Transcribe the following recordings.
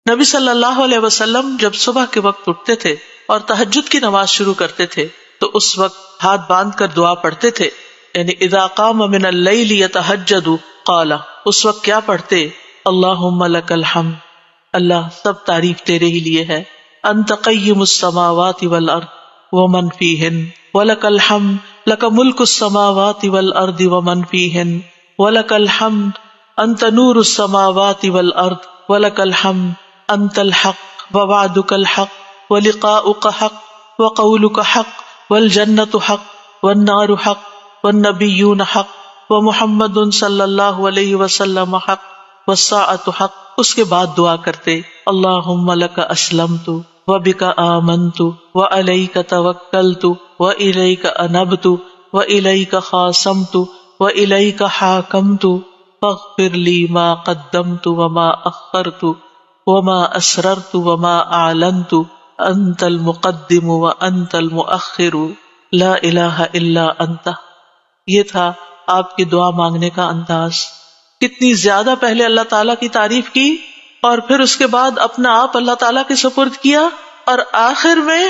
نبی صلی اللہ علیہ وسلم جب صبح کے وقت اٹھتے تھے اور تہجد کی نماز شروع کرتے تھے تو اس وقت ہاتھ باندھ کر دعا پڑھتے تھے. یعنی اذا قام من اللیل یتہجد قال، اس وقت کیا پڑھتے؟ اللہم لک الحمد، اللہ سب تعریف تیرے ہی لیے ہے. انت قیم السماوات والارض ومن فیہن ولک الحمد لک ملک السماوات والارض ومن فیہن ولک الحمد انت نور السماوات والارض ولک الحمد انت الحق ووعدک الحق ولقاؤک حق وقولک حق والجنۃ حق والنار حق والنبیون حق ومحمد صلی اللہ علیہ وسلم حق والساعۃ حق. اس کے بعد دعا کرتے اللہم لک اسلمت وبک آمنت وعلیک توکلت والیک انبت والیک خاصمت والیک حاکمت فاغفر لی ما قدمت وما اخرت وما اسررت وما اعلنت انت المقدم وانت المؤخر لا الہ الا انت. یہ تھا آپ کی دعا مانگنے کا انداز. کتنی زیادہ پہلے اللہ تعالیٰ کی تعریف کی اور پھر اس کے بعد اپنا آپ اللہ تعالیٰ کے سپرد کیا، اور آخر میں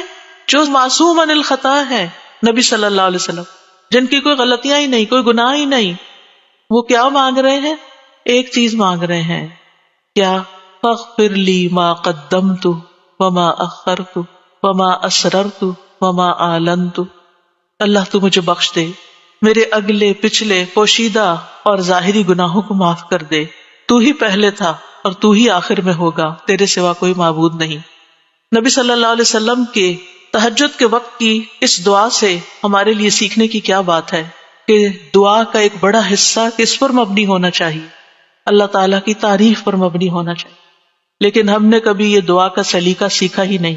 جو معصوم عن الخطا ہے نبی صلی اللہ علیہ وسلم، جن کی کوئی غلطیاں ہی نہیں، کوئی گناہ ہی نہیں، وہ کیا مانگ رہے ہیں؟ ایک چیز مانگ رہے ہیں، کیا؟ فاغفر لی ما قدمت وما اخرت وما اسررت وما اعلنت. اللہ تو مجھے بخش دے، میرے اگلے پچھلے پوشیدہ اور ظاہری گناہوں کو معاف کر دے. تو ہی پہلے تھا اور تو ہی آخر میں ہوگا، تیرے سوا کوئی معبود نہیں. نبی صلی اللہ علیہ وسلم کے تہجد کے وقت کی اس دعا سے ہمارے لیے سیکھنے کی کیا بات ہے کہ دعا کا ایک بڑا حصہ کس پر مبنی ہونا چاہیے؟ اللہ تعالیٰ کی تعریف پر مبنی ہونا چاہیے. لیکن ہم نے کبھی یہ دعا کا سلیقہ سیکھا ہی نہیں،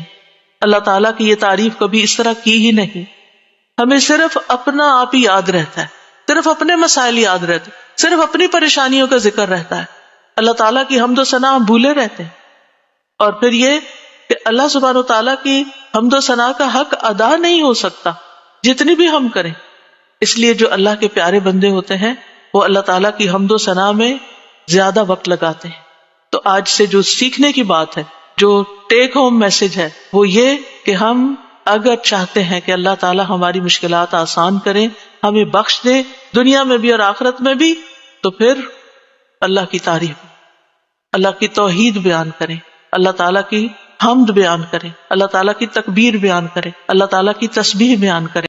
اللہ تعالیٰ کی یہ تعریف کبھی اس طرح کی ہی نہیں. ہمیں صرف اپنا آپ ہی یاد رہتا ہے، صرف اپنے مسائل یاد رہتے، صرف اپنی پریشانیوں کا ذکر رہتا ہے. اللہ تعالیٰ کی حمد و ثنا ہم بھولے رہتے ہیں. اور پھر یہ کہ اللہ سبحانہ و تعالیٰ کی حمد و ثنا کا حق ادا نہیں ہو سکتا جتنی بھی ہم کریں. اس لیے جو اللہ کے پیارے بندے ہوتے ہیں وہ اللہ تعالیٰ کی حمد و ثنا میں زیادہ وقت لگاتے ہیں. تو آج سے جو سیکھنے کی بات ہے، جو ٹیک ہوم میسج ہے، وہ یہ کہ ہم اگر چاہتے ہیں کہ اللہ تعالیٰ ہماری مشکلات آسان کریں، ہمیں بخش دے دنیا میں بھی اور آخرت میں بھی، تو پھر اللہ کی تعریف، اللہ کی توحید بیان کریں، اللہ تعالیٰ کی حمد بیان کریں، اللہ تعالیٰ کی تکبیر بیان کریں، اللہ تعالیٰ کی تسبیح بیان کریں.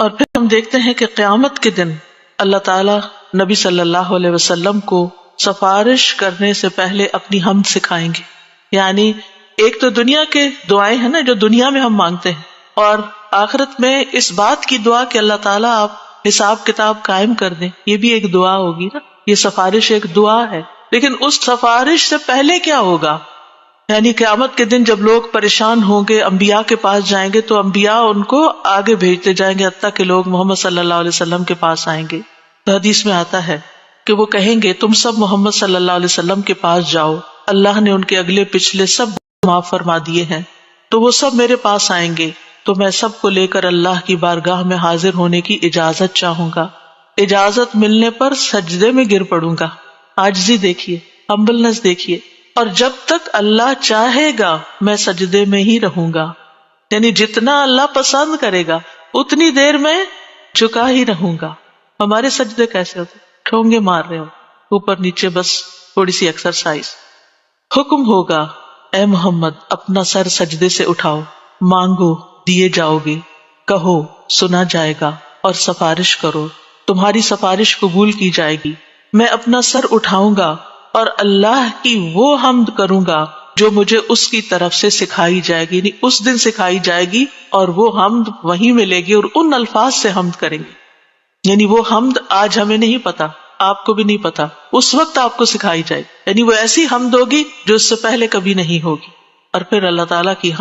اور پھر ہم دیکھتے ہیں کہ قیامت کے دن اللہ تعالیٰ نبی صلی اللہ علیہ وسلم کو سفارش کرنے سے پہلے اپنی حمد سکھائیں گے. یعنی ایک تو دنیا کے دعائیں ہیں نا جو دنیا میں ہم مانگتے ہیں، اور آخرت میں اس بات کی دعا کہ اللہ تعالیٰ آپ حساب کتاب قائم کر دیں، یہ بھی ایک دعا ہوگی نا. یہ سفارش ایک دعا ہے، لیکن اس سفارش سے پہلے کیا ہوگا؟ یعنی قیامت کے دن جب لوگ پریشان ہوں گے، انبیاء کے پاس جائیں گے تو انبیاء ان کو آگے بھیجتے جائیں گے حتیٰ کہ لوگ محمد صلی اللہ علیہ وسلم کے پاس آئیں گے. تو حدیث میں آتا ہے کہ وہ کہیں گے تم سب محمد صلی اللہ علیہ وسلم کے پاس جاؤ، اللہ نے ان کے اگلے پچھلے سب معاف فرما دیے ہیں، تو وہ سب میرے پاس آئیں گے تو میں سب کو لے کر اللہ کی بارگاہ میں حاضر ہونے کی اجازت چاہوں گا. اجازت ملنے پر سجدے میں گر پڑوں گا. عاجزی دیکھیے، ہمبلنس دیکھیے. اور جب تک اللہ چاہے گا میں سجدے میں ہی رہوں گا. یعنی جتنا اللہ پسند کرے گا اتنی دیر میں جھکا ہی رہوں گا. ہمارے سجدے کیسے ہوتے؟ ٹھونگے مار رہے ہو اوپر نیچے، بس تھوڑی سی ایکسرسائز. حکم ہوگا اے محمد اپنا سر سجدے سے اٹھاؤ، مانگو دیے جاؤ گے، کہو سنا جائے گا، اور سفارش کرو تمہاری سفارش قبول کی جائے گی. میں اپنا سر اٹھاؤں گا اور اللہ کی وہ حمد کروں گا جو مجھے اس کی طرف سے سکھائی جائے گی. یعنی اس دن سکھائی جائے گی اور وہ حمد وہیں ملے گی اور ان الفاظ سے حمد کریں گے. یعنی وہ حمد آج ہمیں نہیں پتا، آپ کو بھی نہیں پتا، اس وقت آپ کو سکھائی جائے. یعنی وہ ایسی حمد ہوگی جو اس سے پہلے کبھی نہیں ہوگی. اور پھر اللہ تعالیٰ کی